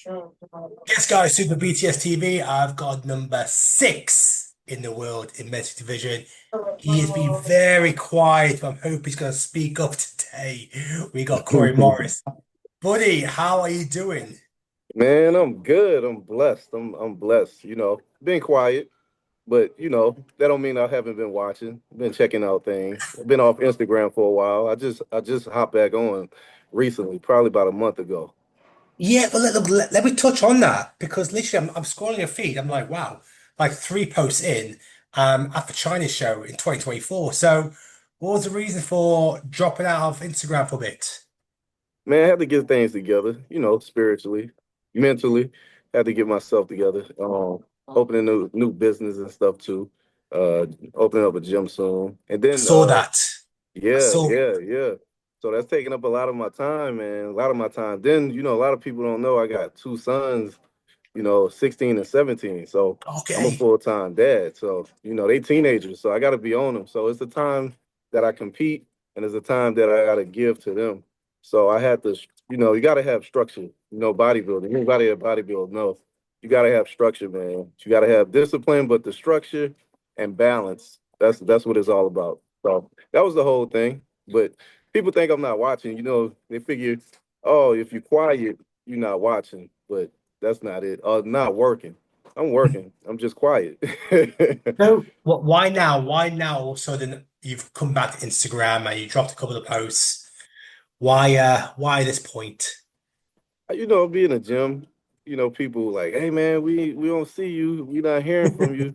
Yes, guys, Super BTS TV. I've got number six in the world in men's division. He has been very quiet, but I'm hoping he's going to speak up today. We got Cory Morris. Buddy, how are you doing? Man, I'm good. I'm blessed. I'm blessed. Been quiet, but that don't mean I haven't been watching. Been checking out things. I've been off Instagram for a while. I just hopped back on recently, probably about a month ago. Yeah, well, let me touch on that because literally I'm scrolling your feed. I'm like, wow, like three posts in after China's show in 2024. So, what was the reason for dropping out of Instagram for a bit? Man, I had to get things together, spiritually, mentally. Had to get myself together. Opening new business and stuff too. Opening up a gym soon. And I then saw that. I yeah, saw. yeah, yeah. So that's taking up a lot of my time, man. A lot of my time. Then, a lot of people don't know I got two sons, 16 and 17. So I'm a Okay. full-time dad. So, they teenagers. So I got to be on them. So it's the time that I compete and it's the time that I got to give to them. So I had to, you got to have structure, bodybuilding. Anybody at bodybuilding knows you got to have structure, man. You got to have discipline, but the structure and balance, that's what it's all about. So that was the whole thing. But people think I'm not watching. They figure, oh, if you're quiet, you're not watching. But that's not it. Not working. I'm working. I'm just quiet. So, why now? Why now? All of a sudden, you've come back to Instagram and you dropped a couple of posts. Why this point? Be in a gym, people like, hey man, we don't see you, we not hearing from you.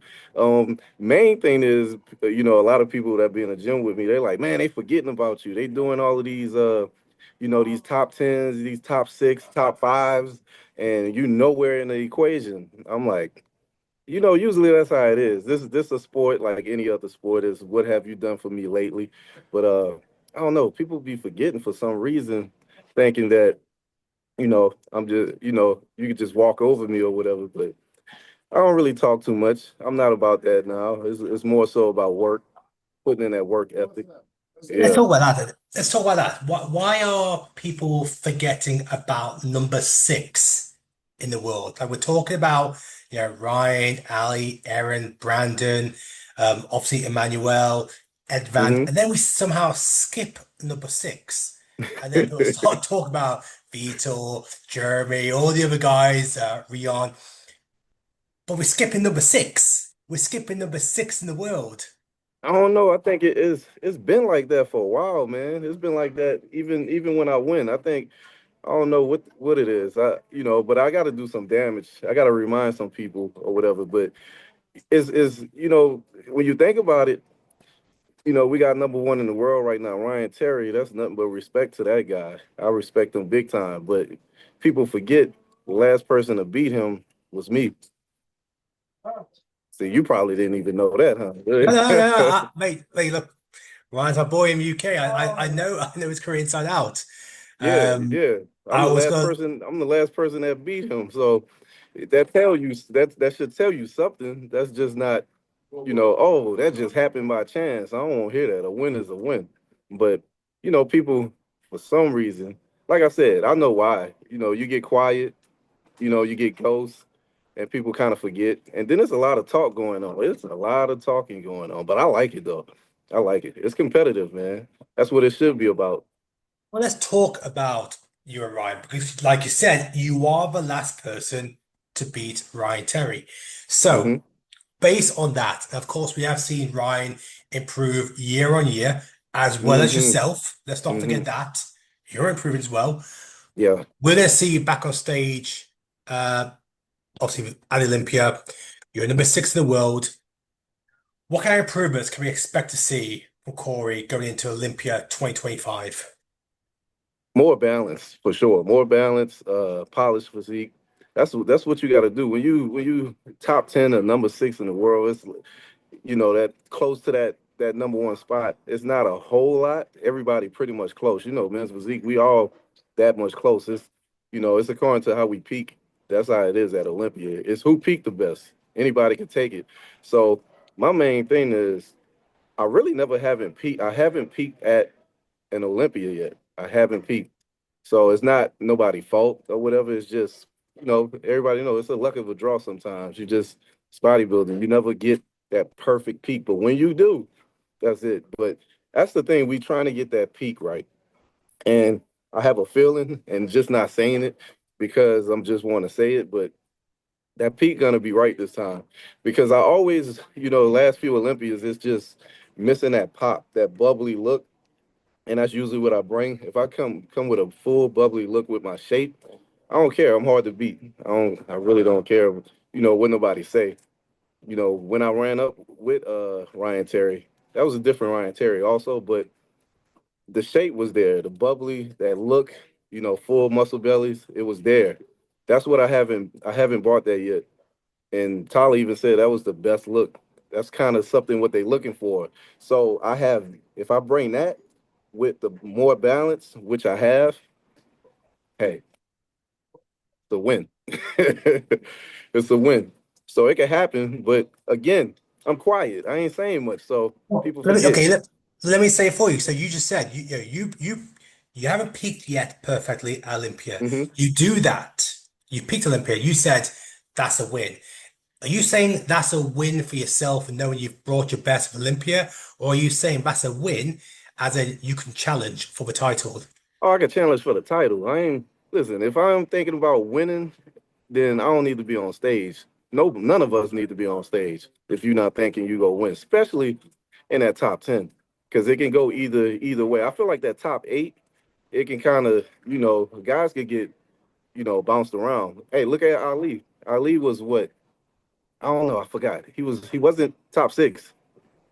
Main thing is, a lot of people that be in the gym with me, they're like, man, they forgetting about you. They doing all of these these top tens, these top six, top fives, and you nowhere in the equation. I'm like, usually that's how it is. This a sport like any other sport is what have you done for me lately? But I don't know, people be forgetting for some reason, thinking that I'm just, you could just walk over me or whatever. But I don't really talk too much. I'm not about that now. It's more so about work, putting in that work ethic. Let's Yeah. talk about that. Let's talk about that. Why are people forgetting about number six in the world? Like we're talking about, Ryan, Ali, Aaron, Brandon, obviously Emmanuel, Edvan, hmm and then we somehow skip number six, and then people start talking about Vitor, Jeremy, all the other guys, Rion, but we're skipping number six. We're skipping number six in the world. I don't know. I think it is. It's been like that for a while, man. It's been like that even when I win. I think I don't know what it is. But I got to do some damage. I got to remind some people or whatever. But is when you think about it, we got number one in the world right now, Ryan Terry. That's nothing but respect to that guy. I respect him big time. But people forget the last person to beat him was me. See, you probably didn't even know No, no, no, no. that, huh? Mate, look. Ryan's my boy in the UK. I know his career inside out. Yeah, Um, yeah. I was gonna. I'm the last person that beat him. So that should tell you something. That's just not, oh, that just happened by chance. I don't want to hear that. A win is a win. But, people for some reason, like I said, I know why. You get quiet, you get ghosts, and people kind of forget. And then there's a lot of talk going on. It's a lot of talking going on. But I like it though. I like it. It's competitive, man. That's what it should be about. Well, let's talk about you and Ryan because, like you said, you are the last person to beat Ryan Terry. So, hmm based on that, of course, we have seen Ryan improve year on year, as well as hmm yourself. Let's not hmm forget that you're improving as well. Yeah. We're gonna see you back on stage. Obviously, with at Olympia, you're number six in the world. What kind of improvements can we expect to see from Cory going into Olympia 2025? More balance for sure. More balance, polished physique. That's what you got to do when you top 10 or number six in the world. It's that close to that number one spot. It's not a whole lot. Everybody pretty much close. Men's physique. We all that much close. It's according to how we peak. That's how it is at Olympia. It's who peaked the best. Anybody can take it. So my main thing is I really never haven't peaked. I haven't peaked at an Olympia yet. I haven't peaked. So it's not nobody fault or whatever. It's just everybody know it's a luck of a draw sometimes. You just it's bodybuilding. You never get that perfect peak, but when you do, that's it. But that's the thing. We trying to get that peak right. And I have a feeling, and just not saying it because I'm just want to say it, but that peak gonna be right this time. Because I always, last few Olympias, it's just missing that pop, that bubbly look, and that's usually what I bring. If I come with a full bubbly look with my shape, I don't care. I'm hard to beat. I really don't care. What nobody say. When I ran up with Ryan Terry, that was a different Ryan Terry also, but the shape was there, the bubbly, that look, full muscle bellies, it was there. That's what I haven't brought that yet. And Tyler even said that was the best look. That's kind of something what they're looking for. So if I bring that with the more balance, which I have, hey, the win. It's a win. So it can happen, but again, I'm quiet. I ain't saying much, so Well, people forget. let me say it for you. So you just said you haven't peaked yet perfectly at Olympia. Hmm. You do that. You peaked Olympia. You said that's a win. Are you saying that's a win for yourself and knowing you've brought your best of Olympia, or are you saying that's a win as in you can challenge for the title? Oh, I can challenge for the title. I ain't listen. If I'm thinking about winning, then I don't need to be on stage. No, none of us need to be on stage if you're not thinking you go win, especially in that top 10, because it can go either way. I feel like that top 8, it can kind of, guys could get, bounced around. Hey, look at Ali. Ali was what? I don't know. I forgot. He wasn't top 6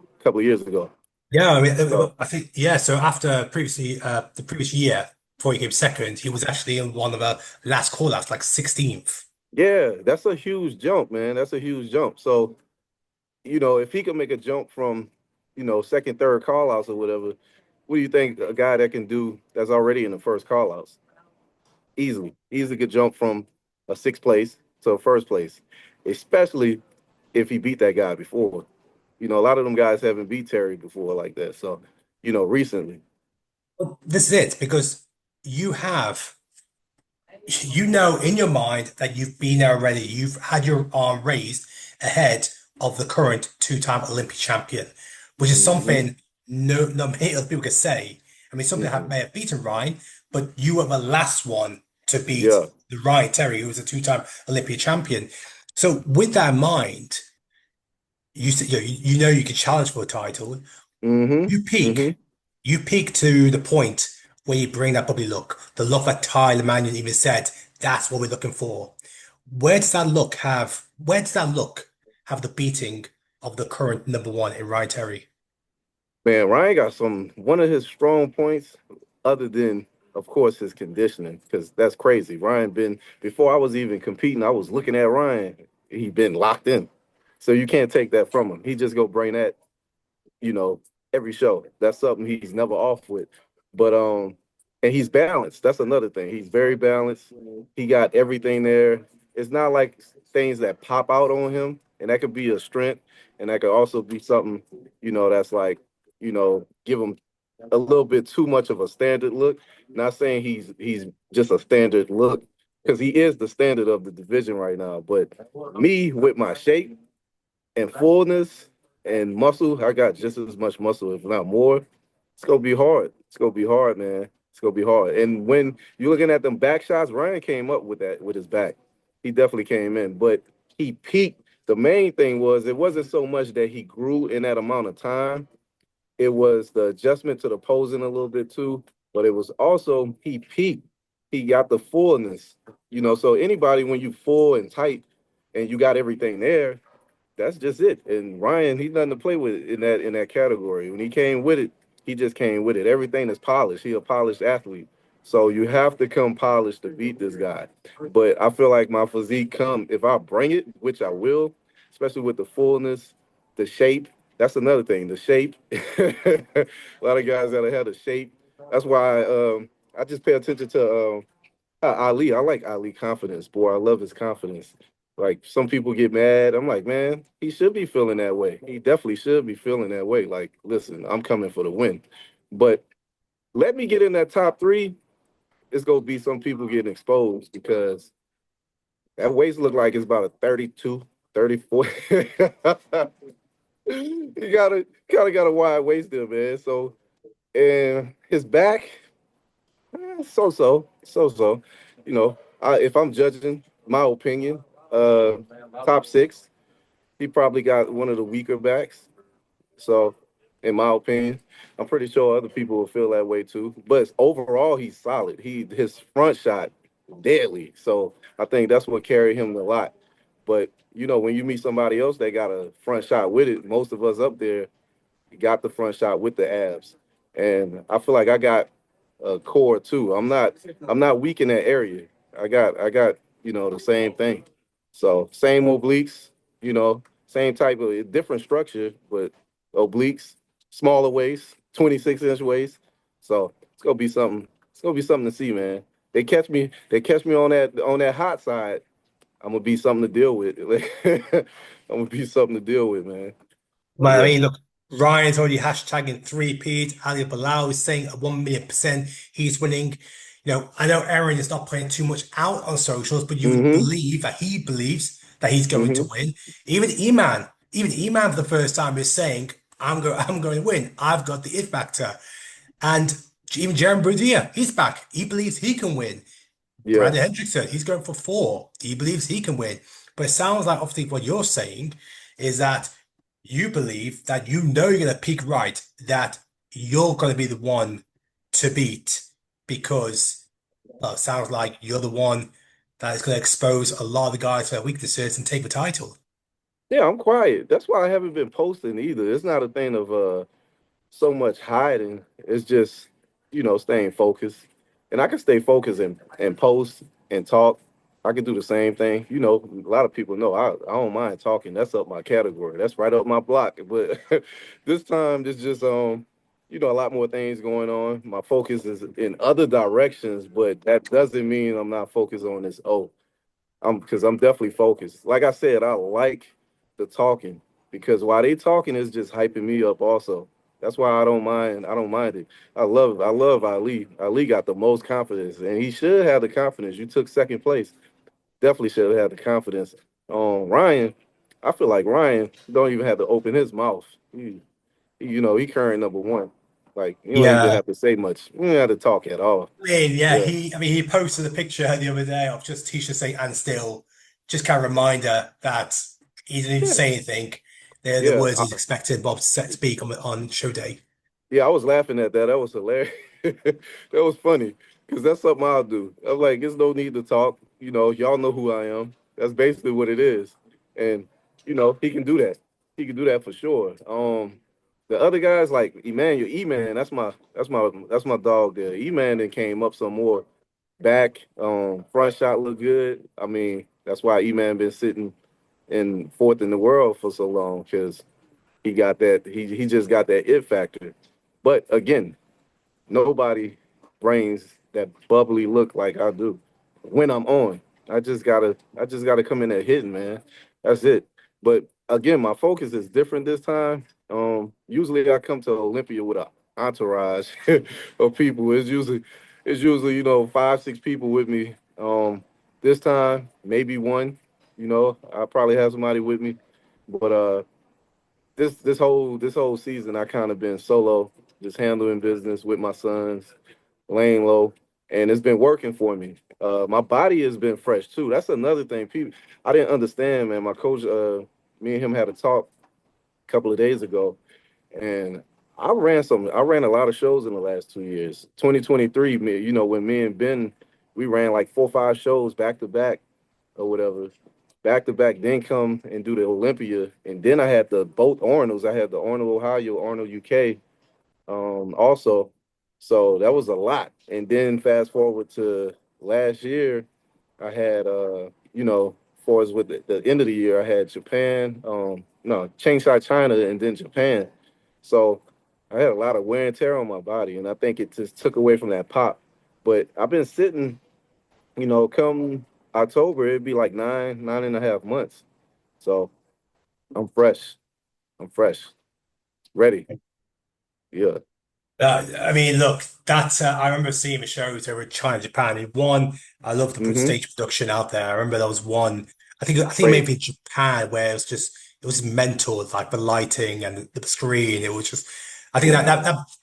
a couple of years ago. Yeah, I mean, So I think yeah. So after previously, the previous year before he came second, he was actually in one of the last call-outs, like 16th. yeah, that's a huge jump, man. That's a huge jump. So if he could make a jump from, second, third call outs or whatever, what do you think a guy that can do that's already in the first call outs? Easily could jump from a sixth place to a first place, especially if he beat that guy before. A lot of them guys haven't beat Terry before like that. So, recently. Well, this is it because you have. You know in your mind that you've been there already. You've had your arm raised ahead of the current two-time Olympic champion, which is Hmm. something no many other people can say. I mean, something Hmm. may have beaten Ryan, but you were the last one to beat Yeah. the Ryan Terry, who was a two-time Olympic champion. So with that in mind, you know you can challenge for a title. Hmm. You peak. Hmm. You peak to the point where you bring that bubbly look. The look that Tyler Mannion even said, that's what we're looking for. Where does that look have the beating of the current number one in Ryan Terry? Man, Ryan got one of his strong points, other than, of course, his conditioning, because that's crazy. Ryan been before I was even competing, I was looking at Ryan. He been locked in, so you can't take that from him. He just go bring that, you know, every show. That's something he's never off with. But and he's balanced. That's another thing. He's very balanced. He got everything there. It's not like things that pop out on him, and that could be a strength, and that could also be something, that's like, give him a little bit too much of a standard look. Not saying he's just a standard look, because he is the standard of the division right now. But me with my shape and fullness and muscle, I got just as much muscle, if not more. It's gonna be hard. It's gonna be hard, man. It's gonna be hard. And when you're looking at them back shots, Ryan came up with that with his back. He definitely came in, but he peaked. The main thing was it wasn't so much that he grew in that amount of time. It was the adjustment to the posing a little bit too, but it was also he peaked. He got the fullness. So anybody when you full and tight and you got everything there, that's just it. And Ryan, he's nothing to play with in that category. When he came with it, he just came with it. Everything is polished. He a polished athlete. So you have to come polished to beat this guy. But I feel like my physique come if I bring it, which I will, especially with the fullness, the shape. That's another thing. The shape. A lot of guys that have the shape. That's why I just pay attention to Ali. I like Ali confidence, boy. I love his confidence. Like some people get mad. I'm like, man, he should be feeling that way. He definitely should be feeling that way. Like, listen, I'm coming for the win. But let me get in that top 3. It's gonna be some people getting exposed because That waist look like it's about a 32, 34. He got a kind of got a wide waist there, man. So and his back, so. If I'm judging my opinion, uh, top six, he probably got one of the weaker backs. So, in my opinion, I'm pretty sure other people will feel that way too. But overall, he's solid. His front shot deadly. So I think that's what carried him a lot. But when you meet somebody else that got a front shot with it, most of us up there got the front shot with the abs, and I feel like I got a core too. I'm not weak in that area. I got the same thing. So same obliques, same type of different structure, but obliques, smaller waist, 26-inch waist. So it's gonna be something. It's gonna be something to see, man. They catch me on that hot side. I'm gonna be something to deal with. I'm gonna be something to deal with, man. But Man, I yeah. mean, look, Ryan's already hashtagging three-peat. Ali Bilal is saying at 1 million% he's winning. I know Aaron is not putting too much out on socials, but you would Mm-hmm. believe that he believes that he's going to Mm-hmm. win. Even Iman for the first time is saying, I'm going to win. I've got the it factor. And even Jaron Brudier, he's back. He believes he can win. Yeah. Brandon Hendrickson, he's going for four. He believes he can win. But it sounds like obviously what you're saying is that you believe that you're going to peak right, that you're going to be the one to beat because, well, it sounds like you're the one that is going to expose a lot of the guys to their weaknesses and take the title. Yeah, I'm quiet. That's why I haven't been posting either. It's not a thing of so much hiding. It's just, staying focused. And I can stay focused and post and talk. I can do the same thing. A lot of people know I don't mind talking. That's up my category. That's right up my block. But this time there's just a lot more things going on. My focus is in other directions, but that doesn't mean I'm not focused on this. Oh, because I'm definitely focused. Like I said, I like the talking because while they talking is just hyping me up also. That's why I don't mind. I don't mind it. I love Ali. Ali got the most confidence, and he should have the confidence. You took second place. Definitely should have had the confidence. Ryan, I feel like Ryan don't even have to open his mouth. He current number one. Like you don't even Yeah. have to say much. You don't have to talk at all. Yeah, Yeah, he posted a picture the other day of just Tisha saying and still, just kind of reminder that he didn't need to yeah, say anything. They're the yeah. words he's expected Bob to speak on show day. Yeah, I was laughing at that. That was hilarious. That was funny because that's something I'll do. I'm like, there's no need to talk. Y'all know who I am. That's basically what it is. And he can do that. He can do that for sure. The other guys like Emmanuel, E-Man, that's my dog there. E-Man then came up some more. Back, front shot look good. I mean, that's why E-Man been sitting in fourth in the world for so long because he got that. He just got that it factor. But again, nobody brings that bubbly look like I do when I'm on. I just gotta come in there hitting, man. That's it. But again, my focus is different this time. Usually I come to Olympia with a entourage of people. It's usually 5, 6 people with me. This time maybe one. I probably have somebody with me, but this whole season I kind of been solo, just handling business with my sons, laying low, and it's been working for me. My body has been fresh too. That's another thing. People, I didn't understand, man. My coach, me and him had a talk a couple of days ago, and I ran a lot of shows in the last 2 years. 2023, when me and Ben, we ran like 4 or 5 shows back to back or whatever, back to back, then come and do the Olympia. And then I had the both Arnolds. I had the Arnold Ohio, Arnold UK, also. So that was a lot. And then fast forward to last year, I had for as with the end of the year, I had Japan, no, Changsha, China, and then Japan. So I had a lot of wear and tear on my body, and I think it just took away from that pop. But I've been sitting, come October, it'd be like 9.5 months. So I'm fresh. I'm fresh. Ready. Yeah. I mean, look, that's I remember seeing the shows over in China, Japan. One, I love the Hmm. stage production out there. I remember there was one. I think maybe in Crazy. Japan where it was mental, like the lighting and the screen. It was just, I think Man.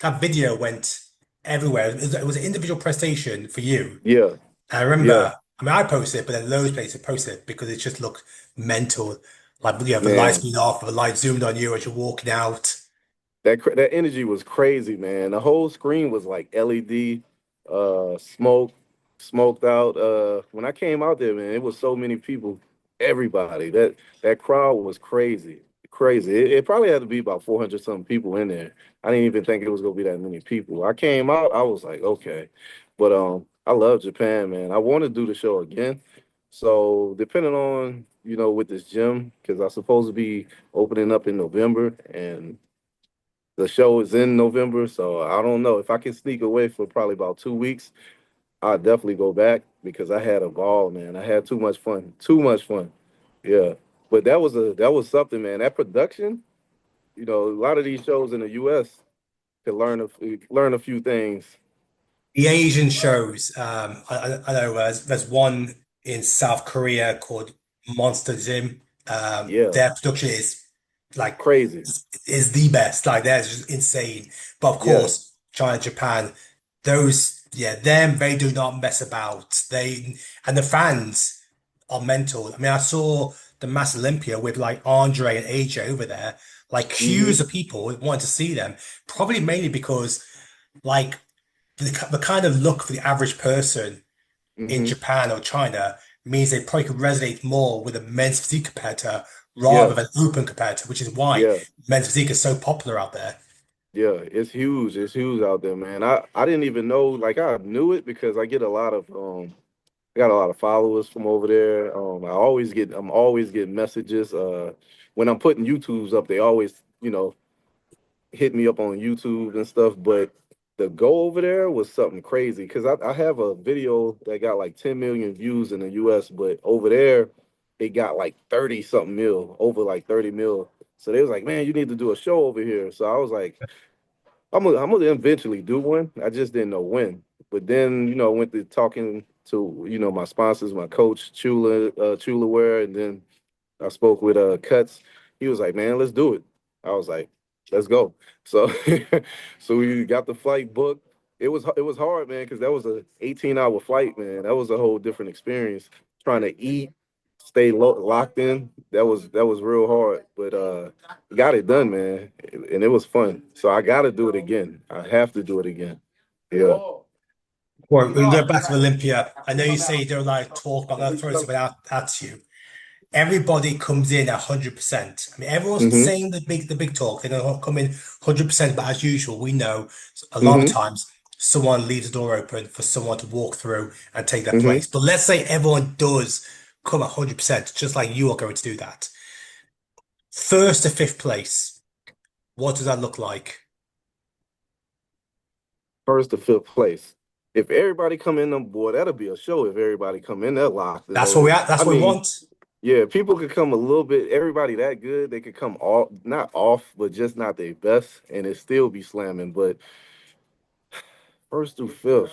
that video went everywhere. It was an individual prestation for you. Yeah. And I Yeah. remember, I mean, I posted it, but then loads of places posted it because it just looked mental. Like, the lights Man. being off, the light zoomed on you as you're walking out. That energy was crazy, man. The whole screen was like LED, smoke, smoked out. When I came out there, man, it was so many people. Everybody. That crowd was crazy. Crazy. It probably had to be about 400 something people in there. I didn't even think it was gonna be that many people. I came out, I was like, okay. But I love Japan, man. I want to do the show again. So depending on, with this gym, because I'm supposed to be opening up in November and the show is in November, so I don't know if I can sneak away for probably about 2 weeks. I'll definitely go back because I had a ball, man. I had too much fun, too much fun. Yeah, but that was something, man. That production, a lot of these shows in the U.S. could learn a few things. The Asian shows, I know there's one in South Korea called Monster Gym. Yeah, Their production is like crazy. is the best. Like they're just insane. But of Yeah. course, China, Japan, those them they do not mess about. And the fans are mental. I mean, I saw the Mass Olympia with like Andre and AJ over there, like Mm-hmm. queues of people wanting to see them. Probably mainly because like the kind of look for the average person in Mm-hmm. Japan or China means they probably could resonate more with a men's physique competitor rather Yeah. than open competitor, which is why Yeah. men's physique is so popular out there. Yeah. It's huge. It's huge out there, man. I didn't even know. Like I knew it because I got a lot of followers from over there. I'm always getting messages. When I'm putting YouTubes up, they always, hit me up on YouTube and stuff. But the go over there was something crazy because I have a video that got like 10 million views in the US, but over there it got like 30 something mil, over like 30 mil. So they was like, man, you need to do a show over here. So I was like, I'm gonna eventually do one. I just didn't know when. But then, I went to talking to, my sponsors, my coach, Chula Wear, and then I spoke with Cuts. He was like, "Man, let's do it." I was like, "Let's go." So, so we got the flight booked. It was hard, man, because that was a 18-hour flight, man. That was a whole different experience. Trying to eat, stay locked in. That was real hard, but got it done, man, and it was fun. So I got to do it again. I have to do it again. Yeah. Well, we can go back to Olympia. I know you say you don't like talk, but I'm going to throw something out at you. Everybody comes in 100%. I mean, everyone's Mm-hmm. saying the big talk. They're going to come in 100%, but as usual, we know a lot of Mm-hmm. times someone leaves the door open for someone to walk through and take their Mm-hmm. place. But let's say everyone does come 100%, just like you are going to do that. First to fifth place, what does that look like? First to fifth place. If everybody come in on board, that'll be a show. If everybody come in there locked and That's what we loaded. at. I That's what we mean, want. yeah, people could come a little bit. Everybody that good, they could come off, not off, but just not their best, and it still be slamming. But first through fifth.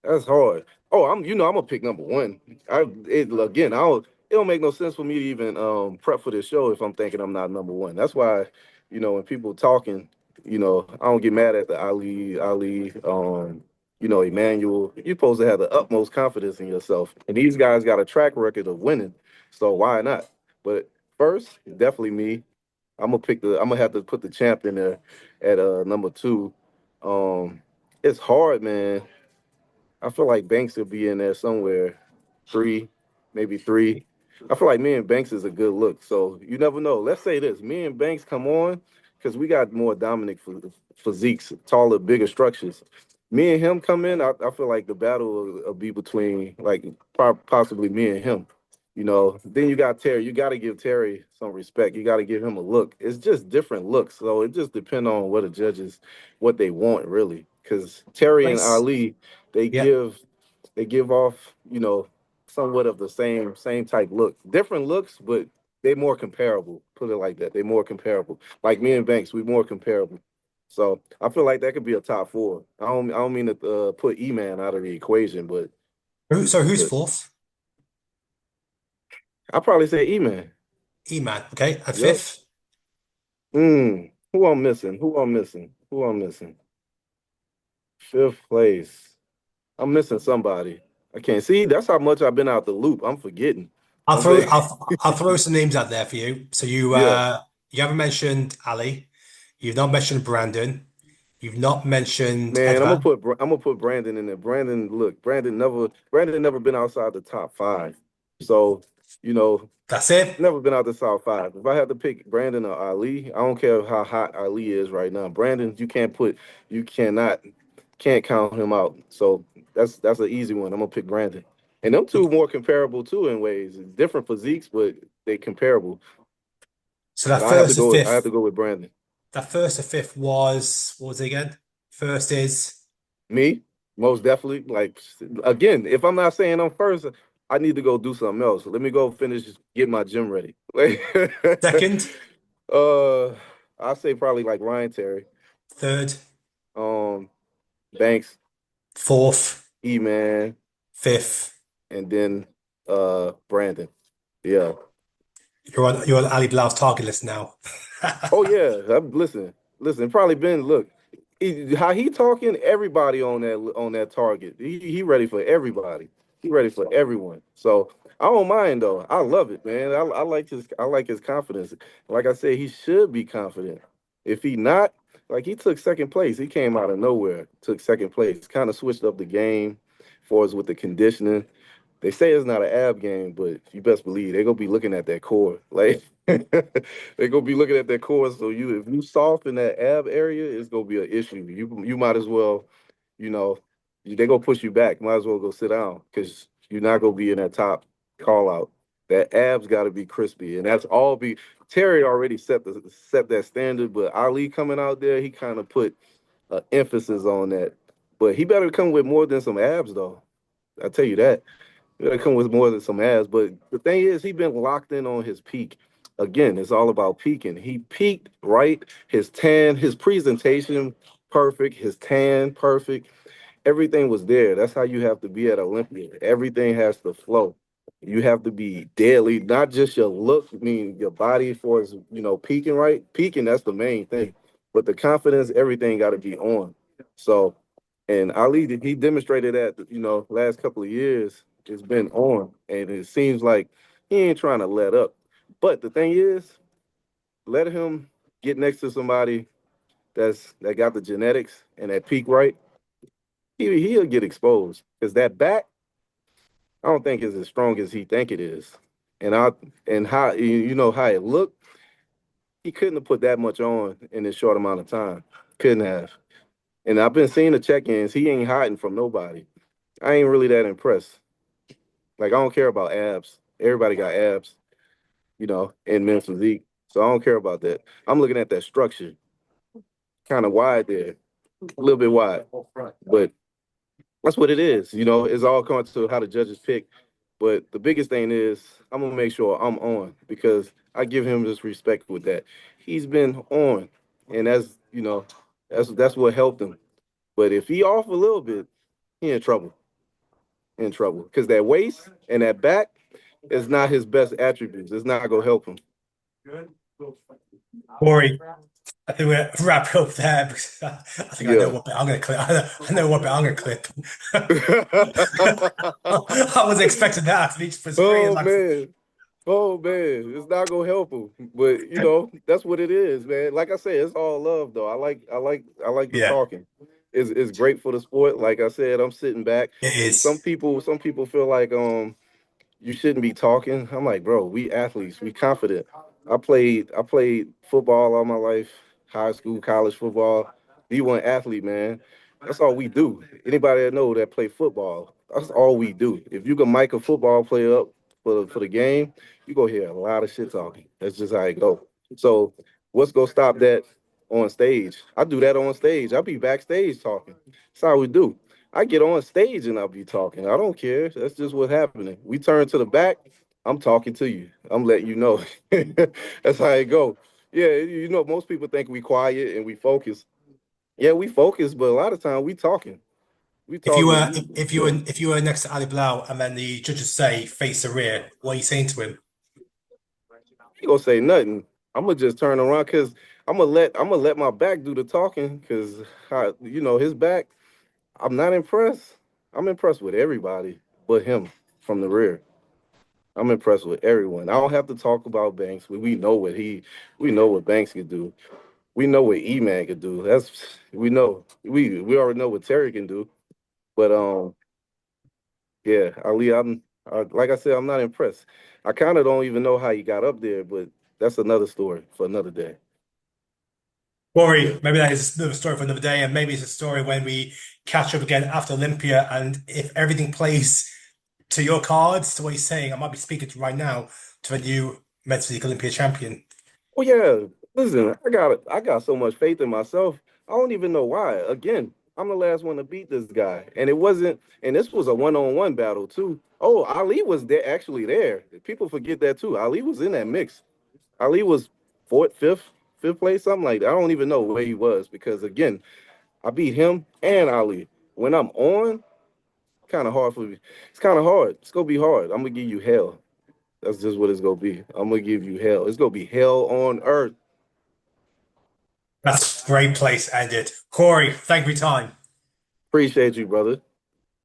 That's hard. Oh, I'm gonna pick number one. Again, I don't. It don't make no sense for me to even prep for this show if I'm thinking I'm not number one. That's why, when people talking, I don't get mad at the Ali, Emmanuel. You're supposed to have the utmost confidence in yourself, and these guys got a track record of winning, so why not? But first, definitely me. I'm gonna have to put the champ in there at number two. Um, it's hard, man. I feel like Banks will be in there somewhere, three, maybe three. I feel like me and Banks is a good look. So you never know. Let's say this: me and Banks come on because we got more dominant physiques, taller, bigger structures. Me and him come in. I feel like the battle will be between like possibly me and him. Then you got Terry. You got to give Terry some respect. You got to give him a look. It's just different looks. So it just depends on what the judges, what they want really. Because Terry and Place. Ali, they Yeah. give they give off, somewhat of the same type look. Different looks, but they more comparable. Put it like that. They more comparable. Like me and Banks, we more comparable. So I feel like that could be a top four. I don't mean to put E-Man out of the equation, Who's but fourth? I probably say E-Man. E-Man. Okay. And Yep. fifth? Who I'm missing? Who I'm missing? Who I'm missing? Fifth place. I'm missing somebody. I can't see. That's how much I've been out the loop. I'm forgetting. I'm saying, I'll throw some names out there for you. So yeah. you haven't mentioned Ali. You've not mentioned Brandon. You've not mentioned Man, Edvan. I'm gonna put Brandon in there. Brandon never been outside the top five. So, you know, That's it. never been out the top five. If I had to pick Brandon or Ali, I don't care how hot Ali is right now. Brandon, you cannot can't count him out. So that's an easy one. I'm gonna pick Brandon. And them two more comparable too in ways. Different physiques, but they comparable. So But I have to go with Brandon. that first to fifth was what was it again? First is Me, most definitely. Like again, if I'm not saying I'm first, I need to go do something else. Let me go finish get my gym ready. Like, second, uh, I say probably like Ryan Terry, third, um, Banks, fourth, E Man, fifth. and then Brandon. Yeah. You're on Ali Blal's target list now. Oh yeah. Listen. Probably been look. How he talking? Everybody on that target. He ready for everybody. He ready for everyone. So I don't mind though. I love it, man. I like his confidence. Like I said, he should be confident. If he not, like he took second place. He came out of nowhere, took second place. Kind of switched up the game for us with the conditioning. They say it's not an ab game, but you best believe they're gonna be looking at that core. Like they're gonna be looking at that core. So if you soft in that ab area, it's gonna be an issue. You might as well, you know, they gonna push you back. Might as well go sit down because you're not gonna be in that top call out. That abs got to be crispy, and that's all. Be Terry already set that standard, but Ali coming out there, he kind of put emphasis on that. But he better come with more than some abs, though. I tell you that. It come with more than some ass, but the thing is, he been locked in on his peak. Again, it's all about peaking. He peaked right. His tan, his presentation perfect. His tan perfect. Everything was there. That's how you have to be at Olympia. Everything has to flow. You have to be deadly, not just your look. I mean, your body for its, peaking right. Peaking, that's the main thing. But the confidence, everything got to be on. So, and Ali, he demonstrated that, last couple of years, it's been on. And it seems like he ain't trying to let up. But the thing is, let him get next to somebody that got the genetics and that peak right. He'll get exposed because that back, I don't think is as strong as he think it is. And I and how you know how it looked, he couldn't have put that much on in this short amount of time. Couldn't have. And I've been seeing the check-ins. He ain't hiding from nobody. I ain't really that impressed. Like I don't care about abs. Everybody got abs, in men's physique. So I don't care about that. I'm looking at that structure, kind of wide there, a little bit wide. But that's what it is. It's all coming to how the judges pick. But the biggest thing is I'm gonna make sure I'm on because I give him this respect with that. He's been on, and that's what helped him. But if he off a little bit, he in trouble. In trouble because that waist and that back is not his best attributes. It's not gonna help him. Corey, I think we're wrap up there because I think I know Yeah. what bit I'm going to clip. I know what bit I'm going to clip. I was expecting that to be for three. Oh Like, man. Oh man, it's not gonna help him. But that's what it is, man. Like I said, it's all love though. I like the yeah, talking. It's great for the sport. Like I said, I'm sitting back. it Some is. people some people feel like you shouldn't be talking. I'm like, bro, we athletes, we confident. I played football all my life, high school, college football. D1 athlete, man. That's all we do. Anybody that know that play football, that's all we do. If you can mic a football player up for the game, you go hear a lot of shit talking. That's just how it go. So what's gonna stop that on stage? I do that on stage. I be backstage talking. That's how we do. I get on stage and I'll be talking. I don't care. That's just what's happening. We turn to the back. I'm talking to you. I'm letting you know. That's how it go. Yeah, most people think we quiet and we focus. Yeah, we focus, but a lot of time we talking. We If you talking. were We if you were next to Ali Blau and then the judges say face the rear, what are you saying to him? ain't gonna say nothing. I'm gonna just turn around because I'm gonna let my back do the talking because his back. I'm not impressed. I'm impressed with everybody but him from the rear. I'm impressed with everyone. I don't have to talk about Banks. We know what Banks can do. We know what E-Man can do. We know. We already know what Terry can do. But yeah, Ali, like I said, I'm not impressed. I kind of don't even know how he got up there, but that's another story for another day. Cory, maybe that is another story for another day, and maybe it's a story when we catch up again after Olympia. And if everything plays to your cards, to what you're saying, I might be speaking to right now to a new men's physique Olympia champion. Oh yeah, listen, I got so much faith in myself. I don't even know why. Again, I'm the last one to beat this guy, and it wasn't. And this was a one-on-one battle too. Oh, Ali was there, actually there. People forget that too. Ali was in that mix. Ali was fourth, fifth place, something like that. I don't even know where he was because again, I beat him and Ali. When I'm on, kind of hard for me. It's kind of hard. It's gonna be hard. I'm gonna give you hell. That's just what it's gonna be. I'm gonna give you hell. It's gonna be hell on earth. That's a great place to end it. Cory, thank you for your time. Appreciate you, brother.